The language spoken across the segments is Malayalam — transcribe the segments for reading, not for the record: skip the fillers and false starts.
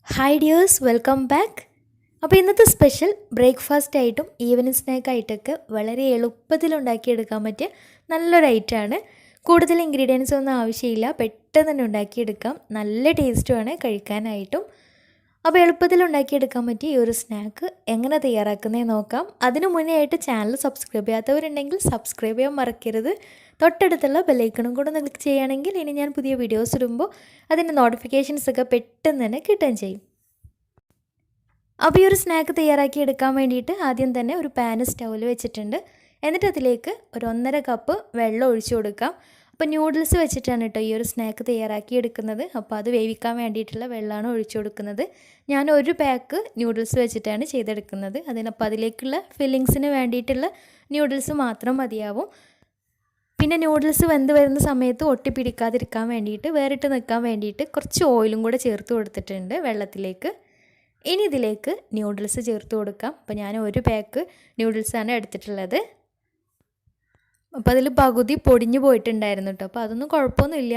Hi dears, welcome back. അപ്പോൾ ഇന്നത്തെ സ്പെഷ്യൽ ബ്രേക്ക്ഫാസ്റ്റ് ആയിട്ടും ഈവനിങ് സ്നാക്ക് ആയിട്ടൊക്കെ വളരെ എളുപ്പത്തിൽ ഉണ്ടാക്കിയെടുക്കാൻ പറ്റിയ നല്ലൊരു ഐറ്റമാണ്. കൂടുതൽ ഇൻഗ്രീഡിയൻസ് ഒന്നും ആവശ്യമില്ല, പെട്ടെന്ന് തന്നെ ഉണ്ടാക്കിയെടുക്കാം. നല്ല ടേസ്റ്റുമാണ് കഴിക്കാനായിട്ടും. അപ്പോൾ എളുപ്പത്തിൽ ഉണ്ടാക്കിയെടുക്കാൻ പറ്റിയ ഈ ഒരു സ്നാക്ക് എങ്ങനെ തയ്യാറാക്കുന്നതെന്ന് നോക്കാം. അതിനു മുന്നേ ആയിട്ട് ചാനൽ സബ്സ്ക്രൈബ് ചെയ്യാത്തവരുണ്ടെങ്കിൽ സബ്സ്ക്രൈബ് ചെയ്യാൻ മറക്കരുത്. തൊട്ടടുത്തുള്ള ബെല്ലൈക്കണും കൂടെ ക്ലിക്ക് ചെയ്യുകയാണെങ്കിൽ ഇനി ഞാൻ പുതിയ വീഡിയോസ് ഇടുമ്പോൾ അതിൻ്റെ നോട്ടിഫിക്കേഷൻസ് ഒക്കെ പെട്ടെന്ന് തന്നെ കിട്ടുകയും ചെയ്യും. അപ്പോൾ ഈ ഒരു സ്നാക്ക് തയ്യാറാക്കി എടുക്കാൻ വേണ്ടിയിട്ട് ആദ്യം തന്നെ ഒരു പാന് സ്റ്റൗവിൽ വെച്ചിട്ടുണ്ട്. എന്നിട്ട് അതിലേക്ക് ഒരു 1.5 കപ്പ് വെള്ളം ഒഴിച്ചു കൊടുക്കാം. അപ്പോൾ ന്യൂഡിൽസ് വെച്ചിട്ടാണ് കേട്ടോ ഈ ഒരു സ്നാക്ക് തയ്യാറാക്കി എടുക്കുന്നത്. അപ്പോൾ അത് വേവിക്കാൻ വേണ്ടിയിട്ടുള്ള വെള്ളമാണ് ഒഴിച്ചു കൊടുക്കുന്നത്. ഞാൻ ഒരു പാക്ക് ന്യൂഡിൽസ് വെച്ചിട്ടാണ് ചെയ്തെടുക്കുന്നത്. അതിനപ്പോൾ അതിലേക്കുള്ള ഫില്ലിങ്സിന് വേണ്ടിയിട്ടുള്ള ന്യൂഡിൽസ് മാത്രം മതിയാവും. പിന്നെ ന്യൂഡിൽസ് വെന്ത് വരുന്ന സമയത്ത് ഒട്ടിപ്പിടിക്കാതിരിക്കാൻ വേണ്ടിയിട്ട് വേറിട്ട് നിൽക്കാൻ വേണ്ടിയിട്ട് കുറച്ച് ഓയിലും കൂടെ ചേർത്ത് കൊടുത്തിട്ടുണ്ട് വെള്ളത്തിലേക്ക്. ഇനി ഇതിലേക്ക് ന്യൂഡിൽസ് ചേർത്ത് കൊടുക്കാം. അപ്പോൾ ഞാൻ ഒരു പാക്ക് ന്യൂഡിൽസാണ് എടുത്തിട്ടുള്ളത്. അപ്പോൾ അതിൽ പകുതി പൊടിഞ്ഞു പോയിട്ടുണ്ടായിരുന്നു കേട്ടോ. അപ്പോൾ അതൊന്നും കുഴപ്പമൊന്നുമില്ല.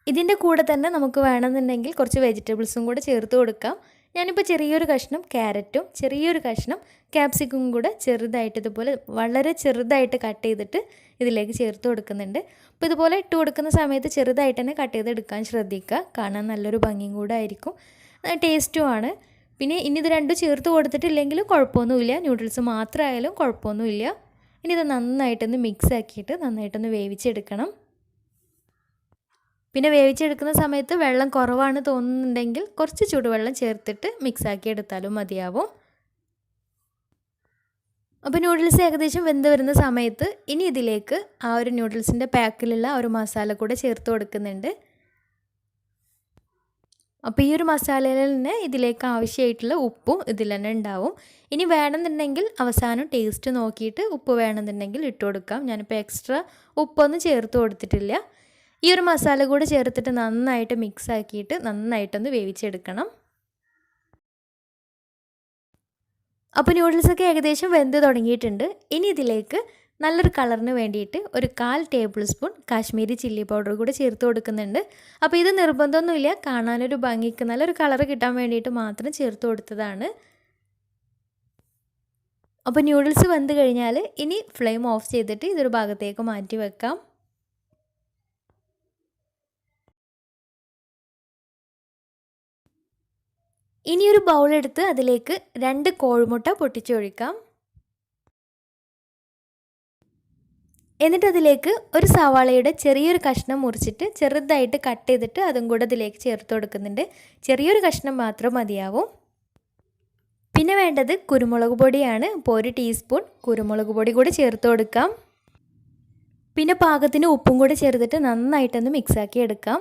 ഇതിൻ്റെ കൂടെ തന്നെ നമുക്ക് വേണമെന്നുണ്ടെങ്കിൽ കുറച്ച് വെജിറ്റബിൾസും കൂടെ ചേർത്ത് കൊടുക്കാം. ഞാനിപ്പോൾ ചെറിയൊരു കഷ്ണം ക്യാരറ്റും ചെറിയൊരു കഷ്ണം ക്യാപ്സിക്കും കൂടെ ചെറുതായിട്ട് ഇതുപോലെ വളരെ ചെറുതായിട്ട് കട്ട് ചെയ്തിട്ട് ഇതിലേക്ക് ചേർത്ത് കൊടുക്കുന്നുണ്ട്. അപ്പോൾ ഇതുപോലെ ഇട്ട് കൊടുക്കുന്ന സമയത്ത് ചെറുതായിട്ട് തന്നെ കട്ട് ചെയ്തെടുക്കാൻ ശ്രദ്ധിക്കുക. കാണാൻ നല്ലൊരു ഭംഗിയും കൂടെ ആയിരിക്കും, ടേസ്റ്റുമാണ്. പിന്നെ ഇനി ഇത് രണ്ടും ചേർത്ത് കൊടുത്തിട്ടില്ലെങ്കിലും കുഴപ്പമൊന്നുമില്ല, ന്യൂഡിൽസ് മാത്രമായാലും കുഴപ്പമൊന്നുമില്ല. ഇനി ഇത് നന്നായിട്ടൊന്ന് മിക്സ് ആക്കിയിട്ട് നന്നായിട്ടൊന്ന് വേവിച്ചെടുക്കണം. പിന്നെ വേവിച്ചെടുക്കുന്ന സമയത്ത് വെള്ളം കുറവാണ് തോന്നുന്നുണ്ടെങ്കിൽ കുറച്ച് ചൂടുവെള്ളം ചേർത്തിട്ട് മിക്സാക്കി എടുത്താലും മതിയാവും. അപ്പോൾ ന്യൂഡിൽസ് ഏകദേശം വെന്ത് വരുന്ന സമയത്ത് ഇനി ഇതിലേക്ക് ആ ഒരു ന്യൂഡിൽസിൻ്റെ പാക്കിലുള്ള ഒരു മസാല കൂടെ ചേർത്ത് കൊടുക്കുന്നുണ്ട്. അപ്പോൾ ഈ ഒരു മസാലയിൽ തന്നെ ഇതിലേക്ക് ആവശ്യമായിട്ടുള്ള ഉപ്പും ഇതിൽ തന്നെ ഉണ്ടാവും. ഇനി വേണമെന്നുണ്ടെങ്കിൽ അവസാനം ടേസ്റ്റ് നോക്കിയിട്ട് ഉപ്പ് വേണമെന്നുണ്ടെങ്കിൽ ഇട്ട് കൊടുക്കാം. ഞാനിപ്പോൾ എക്സ്ട്രാ ഉപ്പൊന്നും ചേർത്ത് കൊടുത്തിട്ടില്ല. ഈ ഒരു മസാല കൂടെ ചേർത്തിട്ട് നന്നായിട്ട് മിക്സ് ആക്കിയിട്ട് നന്നായിട്ടൊന്ന് വേവിച്ചെടുക്കണം. അപ്പോൾ ന്യൂഡിൽസൊക്കെ ഏകദേശം വെന്ത് തുടങ്ങിയിട്ടുണ്ട്. ഇനി ഇതിലേക്ക് നല്ലൊരു കളറിന് വേണ്ടിയിട്ട് ഒരു 1/4 table spoon Kashmiri chilli powder കൂടെ ചേർത്ത് കൊടുക്കുന്നുണ്ട്. അപ്പോൾ ഇത് നിർബന്ധമൊന്നുമില്ല, കാണാനൊരു ഭംഗിക്ക് നല്ലൊരു കളർ കിട്ടാൻ വേണ്ടിയിട്ട് മാത്രം ചേർത്ത് കൊടുത്തതാണ്. അപ്പോൾ ന്യൂഡിൽസ് വെന്ത് കഴിഞ്ഞാൽ ഇനി ഫ്ലെയിം ഓഫ് ചെയ്തിട്ട് ഇതൊരു ഭാഗത്തേക്ക് മാറ്റി വെക്കാം. ഇനിയൊരു ബൗളെടുത്ത് അതിലേക്ക് 2 കോഴിമുട്ട പൊട്ടിച്ചൊഴിക്കാം. എന്നിട്ട് അതിലേക്ക് ഒരു സവാളയുടെ ചെറിയൊരു കഷ്ണം മുറിച്ചിട്ട് ചെറുതായിട്ട് കട്ട് ചെയ്തിട്ട് അതും കൂടെ അതിലേക്ക് ചേർത്ത് കൊടുക്കുന്നുണ്ട്. ചെറിയൊരു കഷ്ണം മാത്രം മതിയാവും. പിന്നെ വേണ്ടത് കുരുമുളക് പൊടിയാണ്. അപ്പോൾ 1 ടീസ്പൂൺ കുരുമുളക് പൊടി കൂടി ചേർത്ത് കൊടുക്കാം. പിന്നെ പാകത്തിന് ഉപ്പും കൂടി ചേർത്തിട്ട് നന്നായിട്ടൊന്ന് മിക്സാക്കി എടുക്കാം.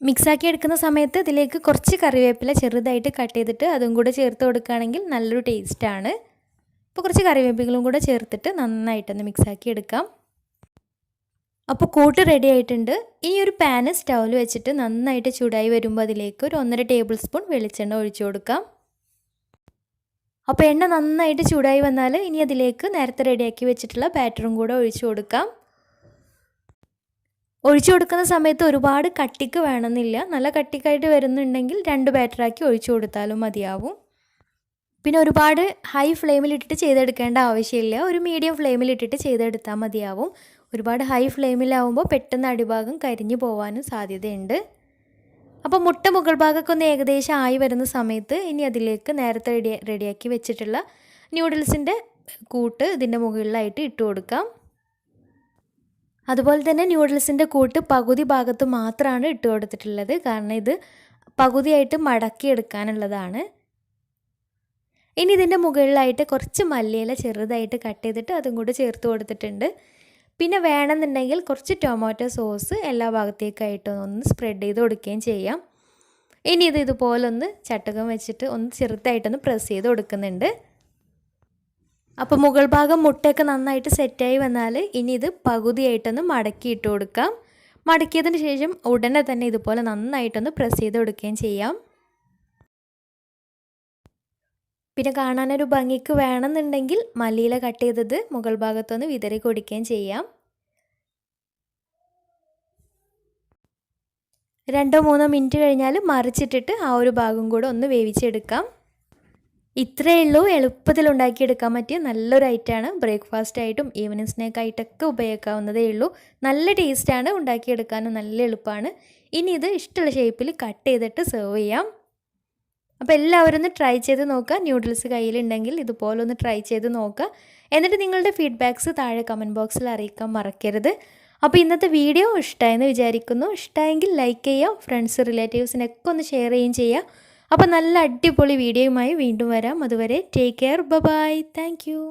മിക്സാക്കി എടുക്കുന്ന സമയത്ത് ഇതിലേക്ക് കുറച്ച് കറിവേപ്പില ചെറുതായിട്ട് കട്ട് ചെയ്തിട്ട് അതും കൂടെ ചേർത്ത് കൊടുക്കുകയാണെങ്കിൽ നല്ലൊരു ടേസ്റ്റാണ്. അപ്പോൾ കുറച്ച് കറിവേപ്പിലും കൂടെ ചേർത്തിട്ട് നന്നായിട്ടൊന്ന് മിക്സാക്കി എടുക്കാം. അപ്പോൾ കൂട്ട് റെഡി ആയിട്ടുണ്ട്. ഇനി ഒരു പാന് സ്റ്റൗവിൽ വെച്ചിട്ട് നന്നായിട്ട് ചൂടായി വരുമ്പോൾ അതിലേക്ക് ഒരു 1.5 ടേബിൾ സ്പൂൺ വെളിച്ചെണ്ണ ഒഴിച്ചു കൊടുക്കാം. അപ്പോൾ എണ്ണ നന്നായിട്ട് ചൂടായി വന്നാൽ ഇനി അതിലേക്ക് നേരത്തെ റെഡിയാക്കി വെച്ചിട്ടുള്ള ബാറ്ററും കൂടെ ഒഴിച്ചു കൊടുക്കാം. ഒഴിച്ചു കൊടുക്കുന്ന സമയത്ത് ഒരുപാട് കട്ടിക്ക് വേണമെന്നില്ല, നല്ല കട്ടിക്കായിട്ട് വരുന്നുണ്ടെങ്കിൽ 2 ബാറ്ററാക്കി ഒഴിച്ചു കൊടുത്താലും മതിയാവും. പിന്നെ ഒരുപാട് ഹൈ ഫ്ലെയിമിലിട്ടിട്ട് ചെയ്തെടുക്കേണ്ട ആവശ്യമില്ല, ഒരു മീഡിയം ഫ്ലെയിമിലിട്ടിട്ട് ചെയ്തെടുത്താൽ മതിയാവും. ഒരുപാട് ഹൈ ഫ്ലെയിമിലാവുമ്പോൾ പെട്ടെന്ന് അടിഭാഗം കരിഞ്ഞു പോകാനും സാധ്യതയുണ്ട്. അപ്പോൾ മുട്ട മുകൾ ഭാഗമൊക്കെ ഒന്ന് ഏകദേശം ആയി വരുന്ന സമയത്ത് ഇനി അതിലേക്ക് നേരത്തെ റെഡിയാക്കി വെച്ചിട്ടുള്ള ന്യൂഡിൽസിൻ്റെ കൂട്ട് ഇതിൻ്റെ മുകളിലായിട്ട് ഇട്ട് കൊടുക്കാം. അതുപോലെ തന്നെ ന്യൂഡിൽസിൻ്റെ കൂട്ട് പകുതി ഭാഗത്ത് മാത്രമാണ് ഇട്ട് കൊടുത്തിട്ടുള്ളത്, കാരണം ഇത് പകുതിയായിട്ട് മടക്കിയെടുക്കാനുള്ളതാണ്. ഇനി ഇതിൻ്റെ മുകളിലായിട്ട് കുറച്ച് മല്ലിയില ചെറുതായിട്ട് കട്ട് ചെയ്തിട്ട് അതും കൂടി ചേർത്ത് കൊടുത്തിട്ടുണ്ട്. പിന്നെ വേണമെന്നുണ്ടെങ്കിൽ കുറച്ച് ടൊമാറ്റോ സോസ് എല്ലാ ഭാഗത്തേക്കായിട്ടും ഒന്ന് സ്പ്രെഡ് ചെയ്ത് കൊടുക്കുകയും ചെയ്യാം. ഇനി ഇത് ഇതുപോലെ ഒന്ന് ചട്ടകം വെച്ചിട്ട് ഒന്ന് ചെറുതായിട്ടൊന്ന് പ്രസ് ചെയ്ത് കൊടുക്കുന്നുണ്ട്. അപ്പോൾ മുകൾ ഭാഗം മുട്ടയൊക്കെ നന്നായിട്ട് സെറ്റായി വന്നാൽ ഇനി ഇത് പകുതിയായിട്ടൊന്ന് മടക്കി ഇട്ട് കൊടുക്കാം. മടക്കിയതിന് ശേഷം ഉടനെ തന്നെ ഇതുപോലെ നന്നായിട്ടൊന്ന് പ്രസ് ചെയ്ത് കൊടുക്കുകയും ചെയ്യാം. പിന്നെ കാണാനൊരു ഭംഗിക്ക് വേണമെന്നുണ്ടെങ്കിൽ മല്ലിയില കട്ട് ചെയ്തത് മുകൾ ഭാഗത്തൊന്ന് വിതറി കൊടുക്കുകയും ചെയ്യാം. 2-3 മിനിറ്റ് കഴിഞ്ഞാൽ മറിച്ചിട്ടിട്ട് ആ ഒരു ഭാഗം കൂടെ ഒന്ന് വേവിച്ചെടുക്കാം. ഇത്രയേ ഉള്ളൂ, എളുപ്പത്തിൽ ഉണ്ടാക്കിയെടുക്കാൻ പറ്റിയ നല്ലൊരു ഐറ്റമാണ്. ബ്രേക്ക്ഫാസ്റ്റ് ആയിട്ടും ഈവനിങ് സ്നാക്ക് ആയിട്ടൊക്കെ ഉപയോഗിക്കാവുന്നതേ ഉള്ളൂ. നല്ല ടേസ്റ്റാണ്, ഉണ്ടാക്കിയെടുക്കാനും നല്ല എളുപ്പമാണ്. ഇനി ഇത് ഇഷ്ടമുള്ള ഷേപ്പിൽ കട്ട് ചെയ്തിട്ട് സെർവ് ചെയ്യാം. അപ്പോൾ എല്ലാവരും ഒന്ന് ട്രൈ ചെയ്ത് നോക്കുക. ന്യൂഡിൽസ് കയ്യിലുണ്ടെങ്കിൽ ഇതുപോലെ ഒന്ന് ട്രൈ ചെയ്ത് നോക്കുക. എന്നിട്ട് നിങ്ങളുടെ ഫീഡ്ബാക്ക്സ് താഴെ കമൻറ്റ് ബോക്സിൽ അറിയിക്കാൻ മറക്കരുത്. അപ്പോൾ ഇന്നത്തെ വീഡിയോ ഇഷ്ടമായെന്ന് വിചാരിക്കുന്നു. ഇഷ്ടമായെങ്കിൽ ലൈക്ക് ചെയ്യുക, ഫ്രണ്ട്സ് റിലേറ്റീവ്സിനൊക്കെ ഒന്ന് ഷെയർ ചെയ്യുകയും ചെയ്യുക. അപ്പോൾ നല്ല അടിപൊളി വീഡിയോയുമായി വീണ്ടും വരാം. അതുവരെ take care, bye, thank U.